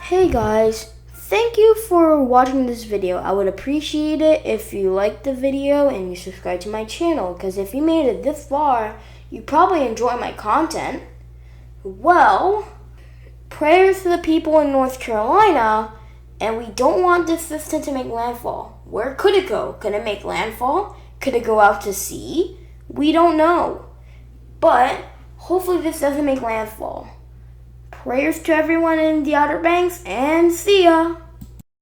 Hey guys, thank you for watching this video. I would appreciate it if you liked the video and you subscribe to my channel, because if you made it this far, you probably enjoy my content. Well, prayers to the people in North Carolina, and we don't want this system to make landfall. Where could it go? Could it make landfall? Could it go out to sea? We don't know. But hopefully this doesn't make landfall. Prayers to everyone in the Outer Banks, and see ya!